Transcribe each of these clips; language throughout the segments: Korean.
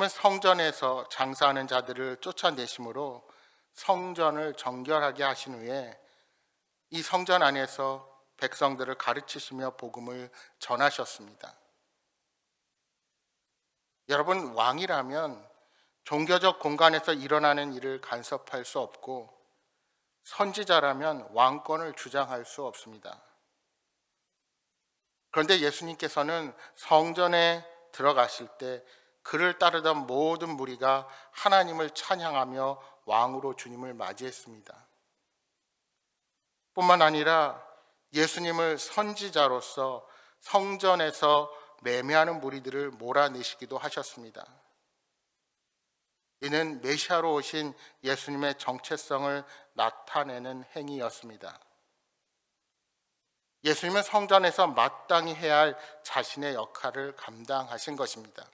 예수님은 성전에서 장사하는 자들을 쫓아내심으로 성전을 정결하게 하신 후에 이 성전 안에서 백성들을 가르치시며 복음을 전하셨습니다. 여러분, 왕이라면 종교적 공간에서 일어나는 일을 간섭할 수 없고 선지자라면 왕권을 주장할 수 없습니다. 그런데 예수님께서는 성전에 들어가실 때 그를 따르던 모든 무리가 하나님을 찬양하며 왕으로 주님을 맞이했습니다. 뿐만 아니라 예수님을 선지자로서 성전에서 매매하는 무리들을 몰아내시기도 하셨습니다. 이는 메시아로 오신 예수님의 정체성을 나타내는 행위였습니다. 예수님은 성전에서 마땅히 해야 할 자신의 역할을 감당하신 것입니다.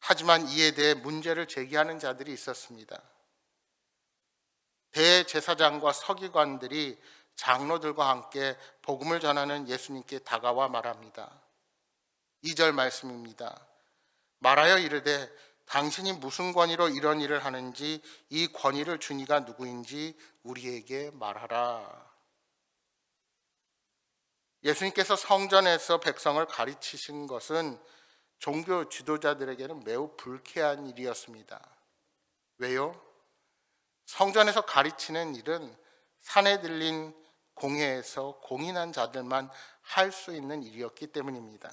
하지만 이에 대해 문제를 제기하는 자들이 있었습니다. 대제사장과 서기관들이 장로들과 함께 복음을 전하는 예수님께 다가와 말합니다. 2절 말씀입니다. 말하여 이르되 당신이 무슨 권위로 이런 일을 하는지 이 권위를 준 이가 누구인지 우리에게 말하라. 예수님께서 성전에서 백성을 가르치신 것은 종교 지도자들에게는 매우 불쾌한 일이었습니다. 왜요? 성전에서 가르치는 일은 산에 들린 공회에서 공인한 자들만 할 수 있는 일이었기 때문입니다.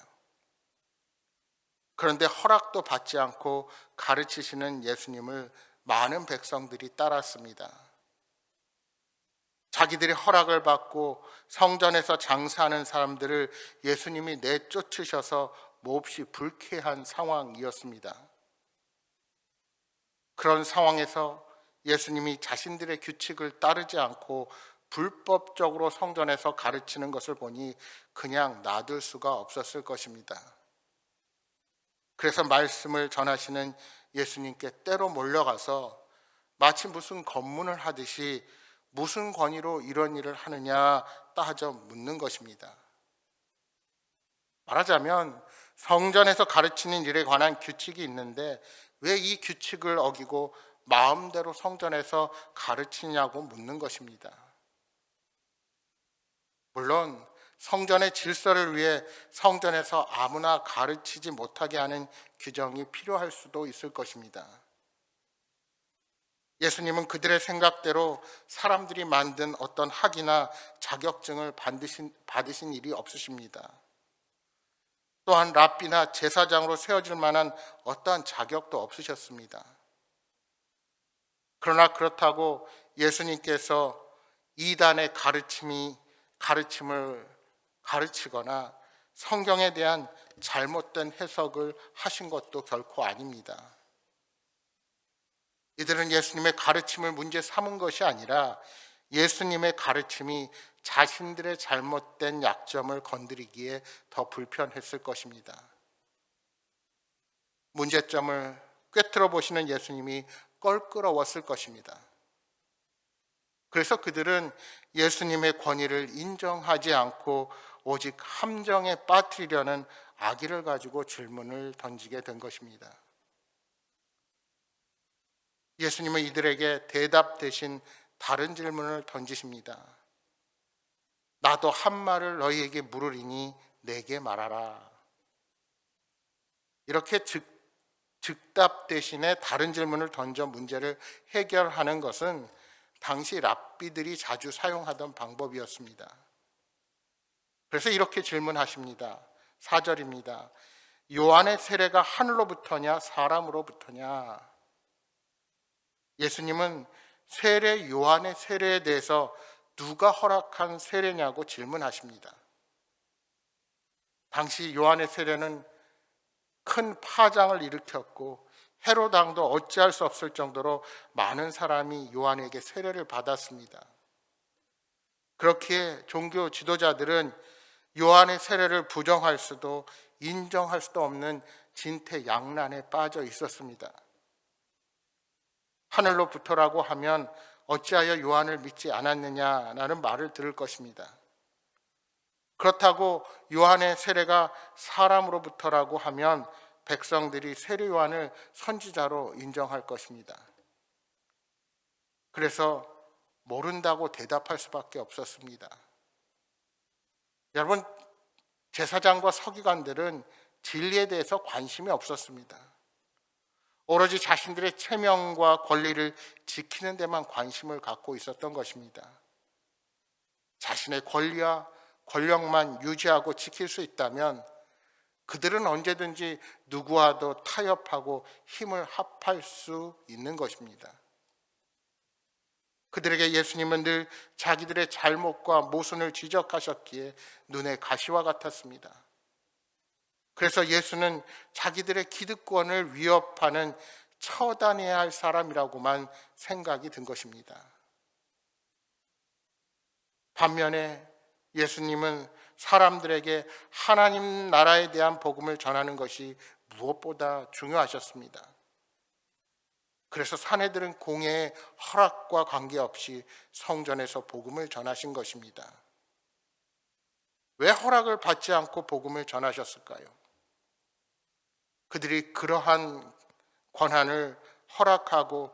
그런데 허락도 받지 않고 가르치시는 예수님을 많은 백성들이 따랐습니다. 자기들이 허락을 받고 성전에서 장사하는 사람들을 예수님이 내쫓으셔서 몹시 불쾌한 상황이었습니다. 그런 상황에서 예수님이 자신들의 규칙을 따르지 않고 불법적으로 성전에서 가르치는 것을 보니 그냥 놔둘 수가 없었을 것입니다. 그래서 말씀을 전하시는 예수님께 때로 몰려가서 마치 무슨 검문을 하듯이 무슨 권위로 이런 일을 하느냐 따져 묻는 것입니다. 말하자면 성전에서 가르치는 일에 관한 규칙이 있는데 왜 이 규칙을 어기고 마음대로 성전에서 가르치냐고 묻는 것입니다. 물론 성전의 질서를 위해 성전에서 아무나 가르치지 못하게 하는 규정이 필요할 수도 있을 것입니다. 예수님은 그들의 생각대로 사람들이 만든 어떤 학위나 자격증을 받으신 일이 없으십니다. 또한 랍비나 제사장으로 세워질 만한 어떠한 자격도 없으셨습니다. 그러나 그렇다고 예수님께서 이단의 가르침을 가르치거나 성경에 대한 잘못된 해석을 하신 것도 결코 아닙니다. 이들은 예수님의 가르침을 문제 삼은 것이 아니라 예수님의 가르침이 자신들의 잘못된 약점을 건드리기에 더 불편했을 것입니다. 문제점을 꿰뚫어 보시는 예수님이 껄끄러웠을 것입니다. 그래서 그들은 예수님의 권위를 인정하지 않고 오직 함정에 빠뜨리려는 악의를 가지고 질문을 던지게 된 것입니다. 예수님은 이들에게 대답 대신 다른 질문을 던지십니다. 나도 한 말을 너희에게 물으리니 내게 말하라. 이렇게 즉답 대신에 다른 질문을 던져 문제를 해결하는 것은 당시 랍비들이 자주 사용하던 방법이었습니다. 그래서 이렇게 질문하십니다. 4절입니다. 요한의 세례가 하늘로부터냐 사람으로부터냐? 예수님은 세례 요한의 세례에 대해서 누가 허락한 세례냐고 질문하십니다. 당시 요한의 세례는 큰 파장을 일으켰고 헤롯 왕도 어찌할 수 없을 정도로 많은 사람이 요한에게 세례를 받았습니다. 그렇기에 종교 지도자들은 요한의 세례를 부정할 수도 인정할 수도 없는 진퇴양난에 빠져 있었습니다. 하늘로부터라고 하면 어찌하여 요한을 믿지 않았느냐라는 말을 들을 것입니다. 그렇다고 요한의 세례가 사람으로부터라고 하면 백성들이 세례 요한을 선지자로 인정할 것입니다. 그래서 모른다고 대답할 수밖에 없었습니다. 여러분, 제사장과 서기관들은 진리에 대해서 관심이 없었습니다. 오로지 자신들의 체면과 권리를 지키는 데만 관심을 갖고 있었던 것입니다. 자신의 권리와 권력만 유지하고 지킬 수 있다면 그들은 언제든지 누구와도 타협하고 힘을 합할 수 있는 것입니다. 그들에게 예수님은 늘 자기들의 잘못과 모순을 지적하셨기에 눈의 가시와 같았습니다. 그래서 예수는 자기들의 기득권을 위협하는 처단해야 할 사람이라고만 생각이 든 것입니다. 반면에 예수님은 사람들에게 하나님 나라에 대한 복음을 전하는 것이 무엇보다 중요하셨습니다. 그래서 사내들은 공회의 허락과 관계없이 성전에서 복음을 전하신 것입니다. 왜 허락을 받지 않고 복음을 전하셨을까요? 그들이 그러한 권한을 허락하고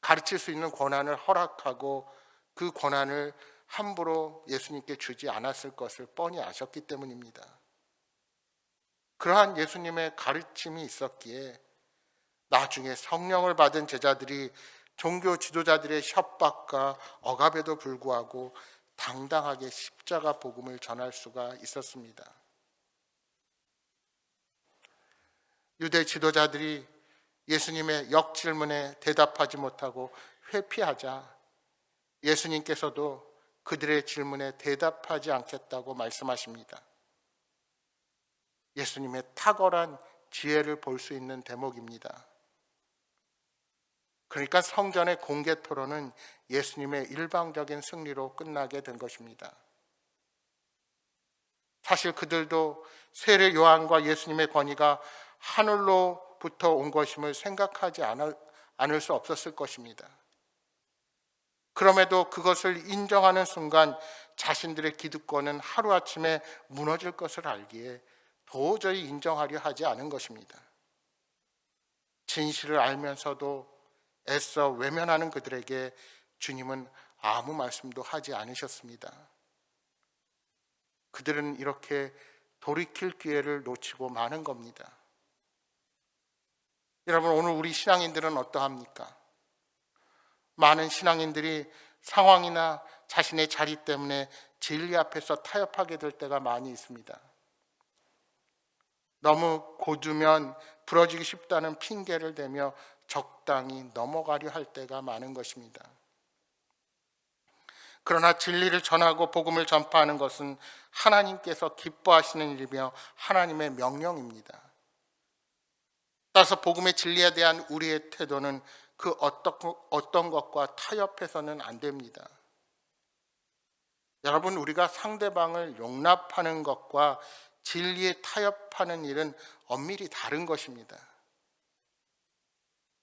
가르칠 수 있는 권한을 허락하고 그 권한을 함부로 예수님께 주지 않았을 것을 뻔히 아셨기 때문입니다. 그러한 예수님의 가르침이 있었기에 나중에 성령을 받은 제자들이 종교 지도자들의 협박과 억압에도 불구하고 당당하게 십자가 복음을 전할 수가 있었습니다. 유대 지도자들이 예수님의 역질문에 대답하지 못하고 회피하자 예수님께서도 그들의 질문에 대답하지 않겠다고 말씀하십니다. 예수님의 탁월한 지혜를 볼 수 있는 대목입니다. 그러니까 성전의 공개 토론은 예수님의 일방적인 승리로 끝나게 된 것입니다. 사실 그들도 세례 요한과 예수님의 권위가 하늘로부터 온 것임을 생각하지 않을 수 없었을 것입니다. 그럼에도 그것을 인정하는 순간 자신들의 기득권은 하루아침에 무너질 것을 알기에 도저히 인정하려 하지 않은 것입니다. 진실을 알면서도 애써 외면하는 그들에게 주님은 아무 말씀도 하지 않으셨습니다. 그들은 이렇게 돌이킬 기회를 놓치고 마는 겁니다. 여러분, 오늘 우리 신앙인들은 어떠합니까? 많은 신앙인들이 상황이나 자신의 자리 때문에 진리 앞에서 타협하게 될 때가 많이 있습니다. 너무 고두면 부러지기 쉽다는 핑계를 대며 적당히 넘어가려 할 때가 많은 것입니다. 그러나 진리를 전하고 복음을 전파하는 것은 하나님께서 기뻐하시는 일이며 하나님의 명령입니다. 따라서 복음의 진리에 대한 우리의 태도는 그 어떤 것과 타협해서는 안 됩니다. 여러분, 우리가 상대방을 용납하는 것과 진리에 타협하는 일은 엄밀히 다른 것입니다.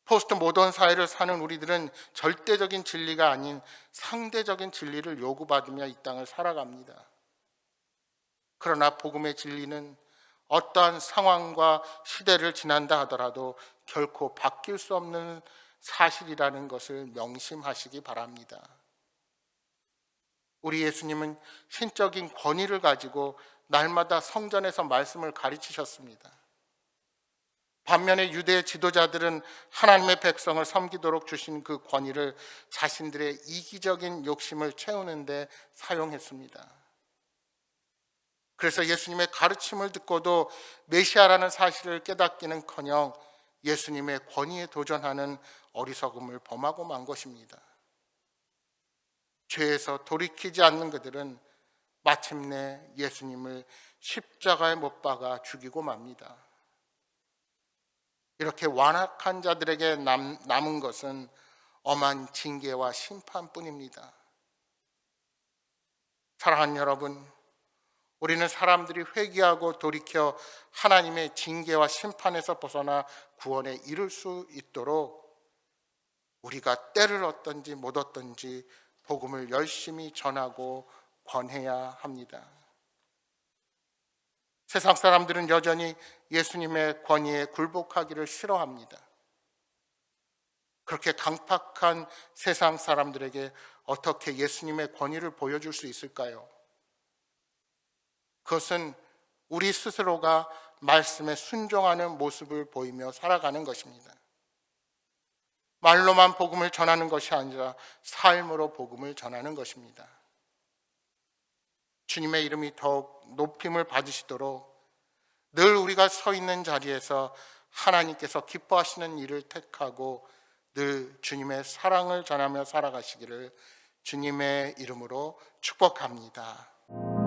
포스트 모던 사회를 사는 우리들은 절대적인 진리가 아닌 상대적인 진리를 요구받으며 이 땅을 살아갑니다. 그러나 복음의 진리는 어떠한 상황과 시대를 지난다 하더라도 결코 바뀔 수 없는 사실이라는 것을 명심하시기 바랍니다. 우리 예수님은 신적인 권위를 가지고 날마다 성전에서 말씀을 가르치셨습니다. 반면에 유대 지도자들은 하나님의 백성을 섬기도록 주신 그 권위를 자신들의 이기적인 욕심을 채우는 데 사용했습니다. 그래서 예수님의 가르침을 듣고도 메시아라는 사실을 깨닫기는커녕 예수님의 권위에 도전하는 어리석음을 범하고 만 것입니다. 죄에서 돌이키지 않는 그들은 마침내 예수님을 십자가에 못 박아 죽이고 맙니다. 이렇게 완악한 자들에게 남은 것은 엄한 징계와 심판뿐입니다. 사랑하는 여러분, 우리는 사람들이 회개하고 돌이켜 하나님의 징계와 심판에서 벗어나 구원에 이를 수 있도록 우리가 때를 얻든지 못 얻든지 복음을 열심히 전하고 권해야 합니다. 세상 사람들은 여전히 예수님의 권위에 굴복하기를 싫어합니다. 그렇게 강팍한 세상 사람들에게 어떻게 예수님의 권위를 보여줄 수 있을까요? 그것은 우리 스스로가 말씀에 순종하는 모습을 보이며 살아가는 것입니다. 말로만 복음을 전하는 것이 아니라 삶으로 복음을 전하는 것입니다. 주님의 이름이 더욱 높임을 받으시도록 늘 우리가 서 있는 자리에서 하나님께서 기뻐하시는 일을 택하고 늘 주님의 사랑을 전하며 살아가시기를 주님의 이름으로 축복합니다.